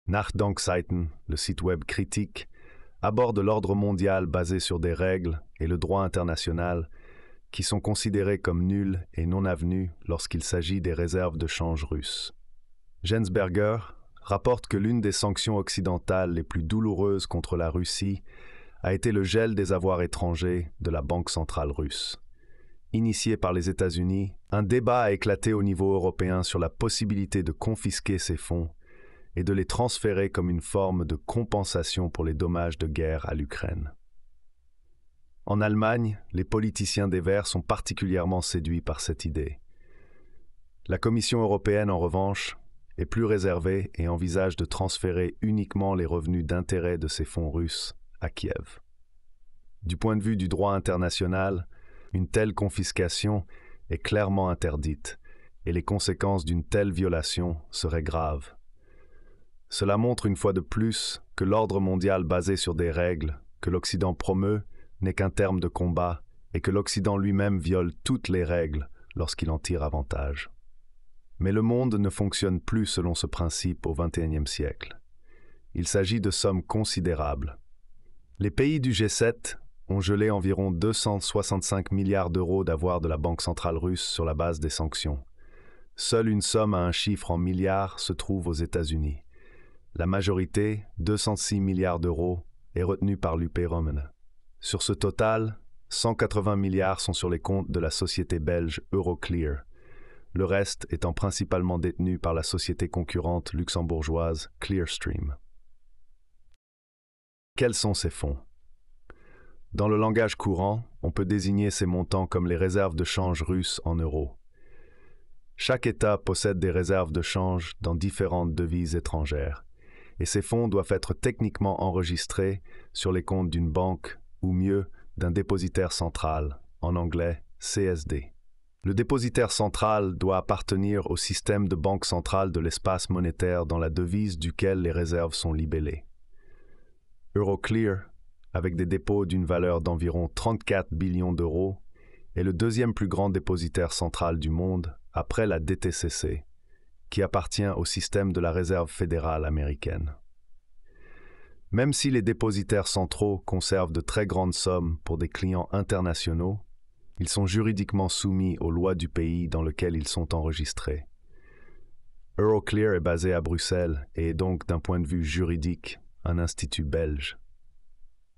Nachdenkseiten, le site web critique, aborde l'ordre mondial basé sur des règles et le droit international qui sont considérés comme nuls et non avenus lorsqu'il s'agit des réserves de change russes. Gensberger rapporte que l'une des sanctions occidentales les plus douloureuses contre la Russie a été le gel des avoirs étrangers de la Banque centrale russe. Initié par les États-Unis, un débat a éclaté au niveau européen sur la possibilité de confisquer ces fonds et de les transférer comme une forme de compensation pour les dommages de guerre à l'Ukraine. En Allemagne, les politiciens des Verts sont particulièrement séduits par cette idée. La Commission européenne, en revanche, est plus réservée et envisage de transférer uniquement les revenus d'intérêt de ces fonds russes à Kiev. Du point de vue du droit international, une telle confiscation est clairement interdite et les conséquences d'une telle violation seraient graves. Cela montre une fois de plus que l'ordre mondial basé sur des règles que l'Occident promeut n'est qu'un terme de combat et que l'Occident lui-même viole toutes les règles lorsqu'il en tire avantage. Mais le monde ne fonctionne plus selon ce principe au XXIe siècle. Il s'agit de sommes considérables. Les pays du G7 ont gelé environ 265 milliards d'euros d'avoirs de la Banque centrale russe sur la base des sanctions. Seule une somme à un chiffre en milliards se trouve aux États-Unis. La majorité, 206 milliards d'euros, est retenue par l'UP Roman. Sur ce total, 180 milliards sont sur les comptes de la société belge Euroclear, le reste étant principalement détenu par la société concurrente luxembourgeoise Clearstream. Quels sont ces fonds? Dans le langage courant, on peut désigner ces montants comme les réserves de change russes en euros. Chaque État possède des réserves de change dans différentes devises étrangères, et ces fonds doivent être techniquement enregistrés sur les comptes d'une banque, ou mieux, d'un dépositaire central, en anglais CSD. Le dépositaire central doit appartenir au système de banque centrale de l'espace monétaire dans la devise duquel les réserves sont libellées. Euroclear, avec des dépôts d'une valeur d'environ 34 billions d'euros, est le deuxième plus grand dépositaire central du monde après la DTCC, qui appartient au système de la Réserve fédérale américaine. Même si les dépositaires centraux conservent de très grandes sommes pour des clients internationaux, ils sont juridiquement soumis aux lois du pays dans lequel ils sont enregistrés. Euroclear est basé à Bruxelles et est donc d'un point de vue juridique un institut belge.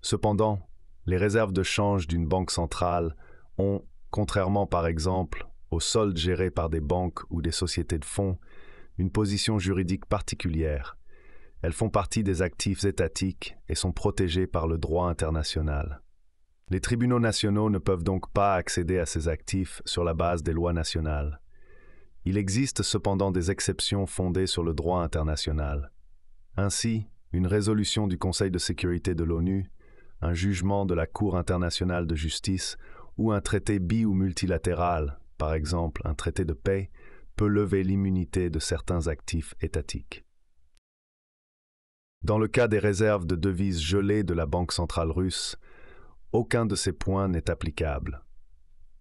Cependant, les réserves de change d'une banque centrale ont, contrairement par exemple aux soldes gérés par des banques ou des sociétés de fonds, une position juridique particulière. Elles font partie des actifs étatiques et sont protégées par le droit international. Les tribunaux nationaux ne peuvent donc pas accéder à ces actifs sur la base des lois nationales. Il existe cependant des exceptions fondées sur le droit international. Ainsi, une résolution du Conseil de sécurité de l'ONU, un jugement de la Cour internationale de justice ou un traité bi- ou multilatéral, par exemple un traité de paix, peut lever l'immunité de certains actifs étatiques. Dans le cas des réserves de devises gelées de la Banque centrale russe, aucun de ces points n'est applicable.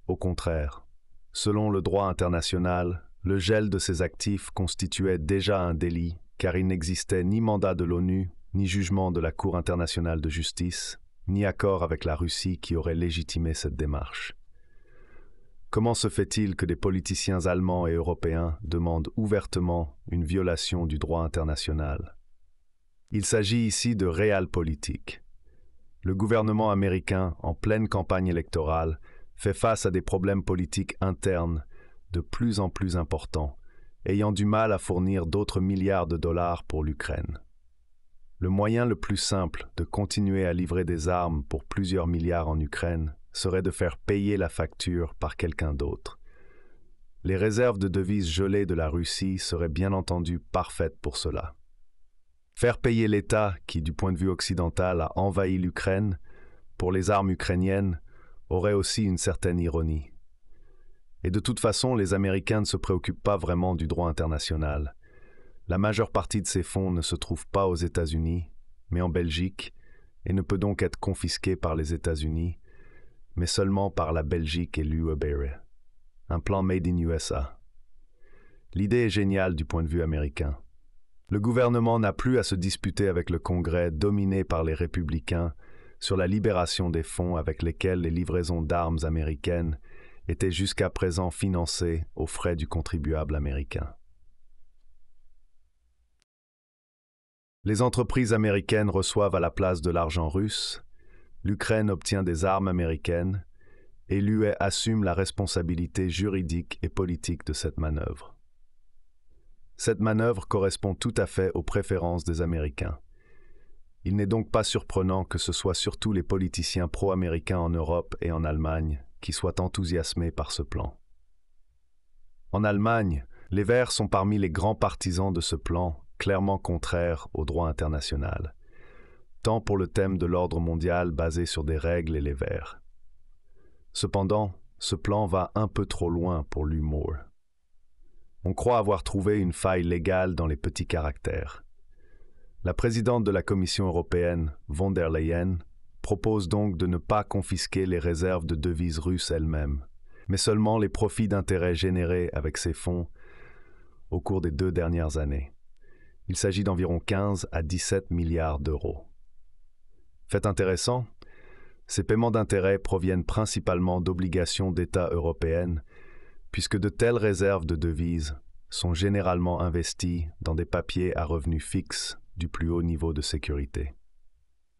Au contraire, selon le droit international, le gel de ces actifs constituait déjà un délit car il n'existait ni mandat de l'ONU, ni jugement de la Cour internationale de justice, ni accord avec la Russie qui aurait légitimé cette démarche. Comment se fait-il que des politiciens allemands et européens demandent ouvertement une violation du droit international? Il s'agit ici de realpolitik. Le gouvernement américain, en pleine campagne électorale, fait face à des problèmes politiques internes de plus en plus importants, ayant du mal à fournir d'autres milliards de dollars pour l'Ukraine. Le moyen le plus simple de continuer à livrer des armes pour plusieurs milliards en Ukraine serait de faire payer la facture par quelqu'un d'autre. Les réserves de devises gelées de la Russie seraient bien entendu parfaites pour cela. Faire payer l'État qui, du point de vue occidental, a envahi l'Ukraine pour les armes ukrainiennes aurait aussi une certaine ironie. Et de toute façon, les Américains ne se préoccupent pas vraiment du droit international. La majeure partie de ces fonds ne se trouve pas aux États-Unis, mais en Belgique, et ne peut donc être confisquée par les États-Unis, mais seulement par la Belgique et l'UE. Un plan made in USA. L'idée est géniale du point de vue américain. Le gouvernement n'a plus à se disputer avec le Congrès dominé par les républicains sur la libération des fonds avec lesquels les livraisons d'armes américaines étaient jusqu'à présent financées aux frais du contribuable américain. Les entreprises américaines reçoivent à la place de l'argent russe, l'Ukraine obtient des armes américaines et l'UE assume la responsabilité juridique et politique de cette manœuvre. Cette manœuvre correspond tout à fait aux préférences des Américains. Il n'est donc pas surprenant que ce soit surtout les politiciens pro-américains en Europe et en Allemagne qui soient enthousiasmés par ce plan. En Allemagne, les Verts sont parmi les grands partisans de ce plan, clairement contraire au droit international, tant pour le thème de l'ordre mondial basé sur des règles et les Verts. Cependant, ce plan va un peu trop loin pour l'humour. On croit avoir trouvé une faille légale dans les petits caractères. La présidente de la Commission européenne, von der Leyen, propose donc de ne pas confisquer les réserves de devises russes elles-mêmes, mais seulement les profits d'intérêt générés avec ces fonds au cours des 2 dernières années. Il s'agit d'environ 15 à 17 milliards d'euros. Fait intéressant, ces paiements d'intérêt proviennent principalement d'obligations d'États européennes, puisque de telles réserves de devises sont généralement investies dans des papiers à revenus fixes du plus haut niveau de sécurité.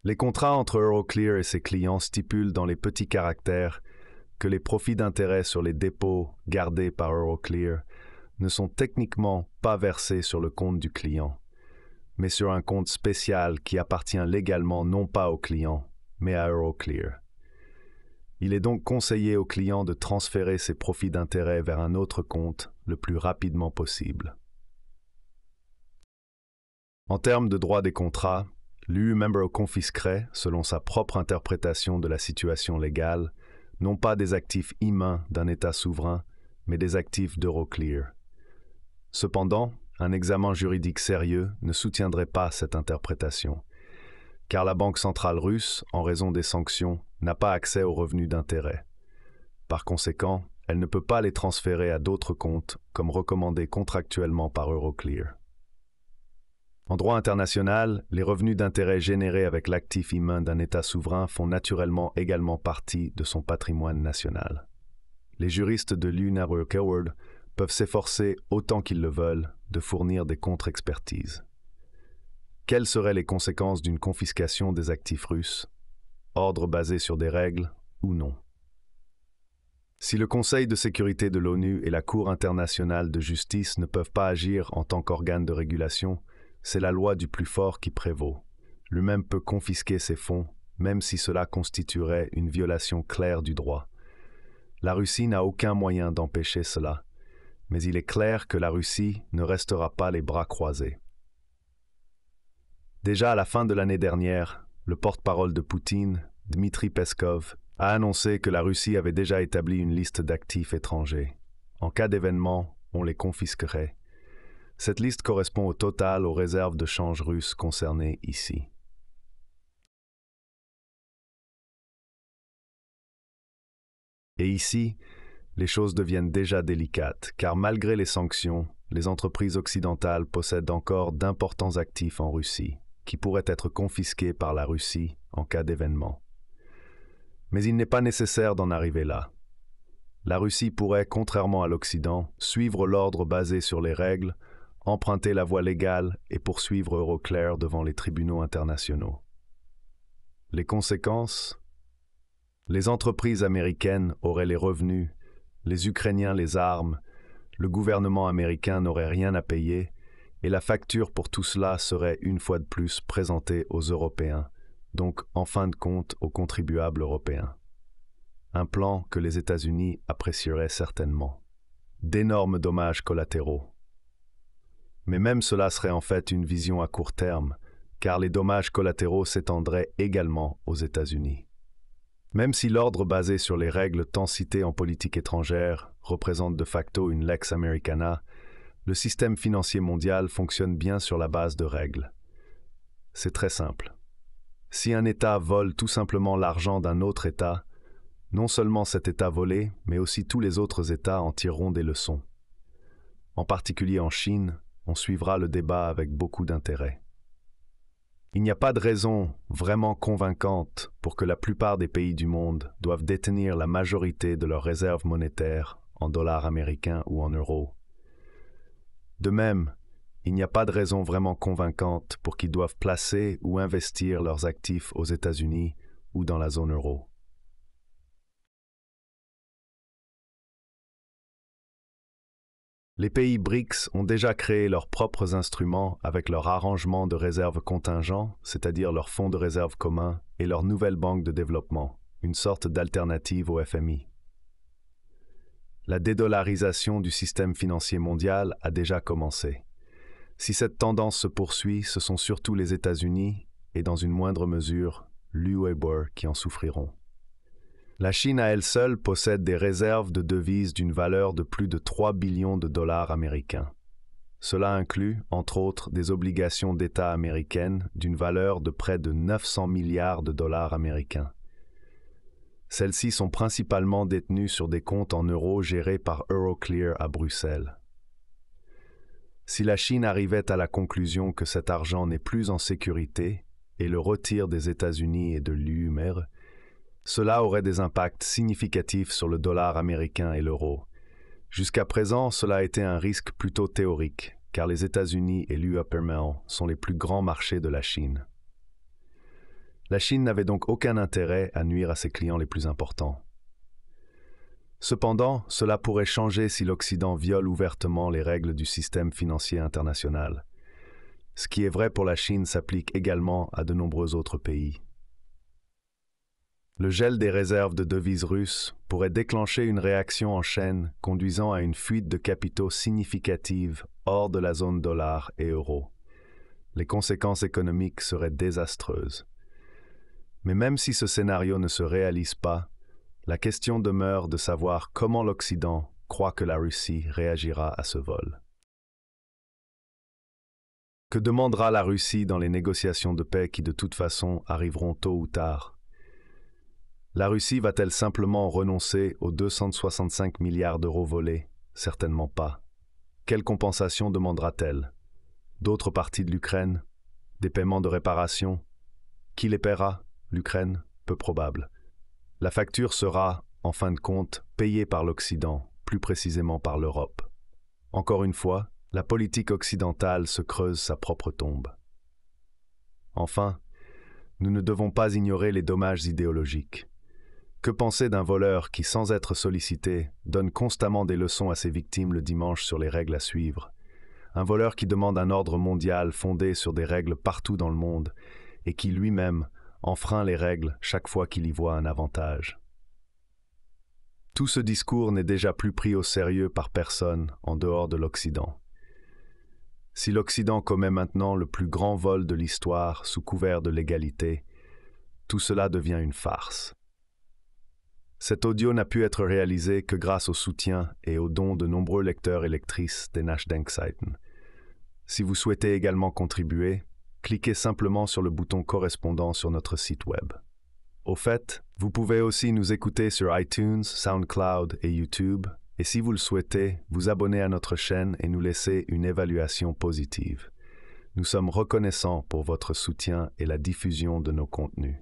Les contrats entre Euroclear et ses clients stipulent dans les petits caractères que les profits d'intérêt sur les dépôts gardés par Euroclear ne sont techniquement pas versés sur le compte du client, mais sur un compte spécial qui appartient légalement non pas au client, mais à Euroclear. Il est donc conseillé au client de transférer ses profits d'intérêt vers un autre compte le plus rapidement possible. En termes de droit des contrats, l'UE Member confisquerait, selon sa propre interprétation de la situation légale, non pas des actifs humains d'un État souverain, mais des actifs d'Euroclear. Cependant, un examen juridique sérieux ne soutiendrait pas cette interprétation, car la Banque centrale russe, en raison des sanctions, n'a pas accès aux revenus d'intérêt. Par conséquent, elle ne peut pas les transférer à d'autres comptes, comme recommandé contractuellement par Euroclear. En droit international, les revenus d'intérêt générés avec l'actif humain d'un État souverain font naturellement également partie de son patrimoine national. Les juristes de l'UNA Euroclear peuvent s'efforcer, autant qu'ils le veulent, de fournir des contre-expertises. Quelles seraient les conséquences d'une confiscation des actifs russes? Ordre basé sur des règles ou non? Si le Conseil de sécurité de l'ONU et la Cour internationale de justice ne peuvent pas agir en tant qu'organes de régulation, c'est la loi du plus fort qui prévaut. Lui-même peut confisquer ces fonds, même si cela constituerait une violation claire du droit. La Russie n'a aucun moyen d'empêcher cela, mais il est clair que la Russie ne restera pas les bras croisés. Déjà à la fin de l'année dernière, le porte-parole de Poutine, Dmitri Peskov, a annoncé que la Russie avait déjà établi une liste d'actifs étrangers. En cas d'événement, on les confisquerait. Cette liste correspond au total aux réserves de change russes concernées ici. Et ici, les choses deviennent déjà délicates, car malgré les sanctions, les entreprises occidentales possèdent encore d'importants actifs en Russie, qui pourraient être confisqués par la Russie en cas d'événement. Mais il n'est pas nécessaire d'en arriver là. La Russie pourrait, contrairement à l'Occident, suivre l'ordre basé sur les règles, emprunter la voie légale et poursuivre Euroclear devant les tribunaux internationaux. Les conséquences? Les entreprises américaines auraient les revenus, les Ukrainiens les armes, le gouvernement américain n'aurait rien à payer, et la facture pour tout cela serait une fois de plus présentée aux Européens, donc en fin de compte aux contribuables européens. Un plan que les États-Unis apprécieraient certainement. D'énormes dommages collatéraux. Mais même cela serait en fait une vision à court terme, car les dommages collatéraux s'étendraient également aux États-Unis. Même si l'ordre basé sur les règles tant citées en politique étrangère représente de facto une lex americana, le système financier mondial fonctionne bien sur la base de règles. C'est très simple. Si un État vole tout simplement l'argent d'un autre État, non seulement cet État volé, mais aussi tous les autres États en tireront des leçons. En particulier en Chine, on suivra le débat avec beaucoup d'intérêt. Il n'y a pas de raison vraiment convaincante pour que la plupart des pays du monde doivent détenir la majorité de leurs réserves monétaires en dollars américains ou en euros. De même, il n'y a pas de raison vraiment convaincante pour qu'ils doivent placer ou investir leurs actifs aux États-Unis ou dans la zone euro. Les pays BRICS ont déjà créé leurs propres instruments avec leur arrangement de réserve contingent, c'est-à-dire leur fonds de réserve commun, et leur nouvelle banque de développement, une sorte d'alternative au FMI. La dédollarisation du système financier mondial a déjà commencé. Si cette tendance se poursuit, ce sont surtout les États-Unis et, dans une moindre mesure, l'UEBOR qui en souffriront. La Chine à elle seule possède des réserves de devises d'une valeur de plus de 3 billions de dollars américains. Cela inclut, entre autres, des obligations d'État américaines d'une valeur de près de 900 milliards de dollars américains. Celles-ci sont principalement détenues sur des comptes en euros gérés par Euroclear à Bruxelles. Si la Chine arrivait à la conclusion que cet argent n'est plus en sécurité et le retire des États-Unis et de l'UEMOR, cela aurait des impacts significatifs sur le dollar américain et l'euro. Jusqu'à présent, cela a été un risque plutôt théorique, car les États-Unis et l'UEMOR sont les plus grands marchés de la Chine. La Chine n'avait donc aucun intérêt à nuire à ses clients les plus importants. Cependant, cela pourrait changer si l'Occident viole ouvertement les règles du système financier international. Ce qui est vrai pour la Chine s'applique également à de nombreux autres pays. Le gel des réserves de devises russes pourrait déclencher une réaction en chaîne conduisant à une fuite de capitaux significative hors de la zone dollar et euro. Les conséquences économiques seraient désastreuses. Mais même si ce scénario ne se réalise pas, la question demeure de savoir comment l'Occident croit que la Russie réagira à ce vol. Que demandera la Russie dans les négociations de paix qui de toute façon arriveront tôt ou tard? La Russie va-t-elle simplement renoncer aux 265 milliards d'euros volés? Certainement pas. Quelle compensation demandera-t-elle? D'autres parties de l'Ukraine? Des paiements de réparation? Qui les paiera? L'Ukraine? Peu probable. La facture sera, en fin de compte, payée par l'Occident, plus précisément par l'Europe. Encore une fois, la politique occidentale se creuse sa propre tombe. Enfin, nous ne devons pas ignorer les dommages idéologiques. Que penser d'un voleur qui, sans être sollicité, donne constamment des leçons à ses victimes le dimanche sur les règles à suivre? Un voleur qui demande un ordre mondial fondé sur des règles partout dans le monde et qui lui-même enfreint les règles chaque fois qu'il y voit un avantage. Tout ce discours n'est déjà plus pris au sérieux par personne en dehors de l'Occident. Si l'Occident commet maintenant le plus grand vol de l'histoire sous couvert de l'égalité, tout cela devient une farce. Cet audio n'a pu être réalisé que grâce au soutien et aux dons de nombreux lecteurs et lectrices des Nachdenkseiten. Si vous souhaitez également contribuer, cliquez simplement sur le bouton correspondant sur notre site web. Au fait, vous pouvez aussi nous écouter sur iTunes, SoundCloud et YouTube, et si vous le souhaitez, vous abonner à notre chaîne et nous laisser une évaluation positive. Nous sommes reconnaissants pour votre soutien et la diffusion de nos contenus.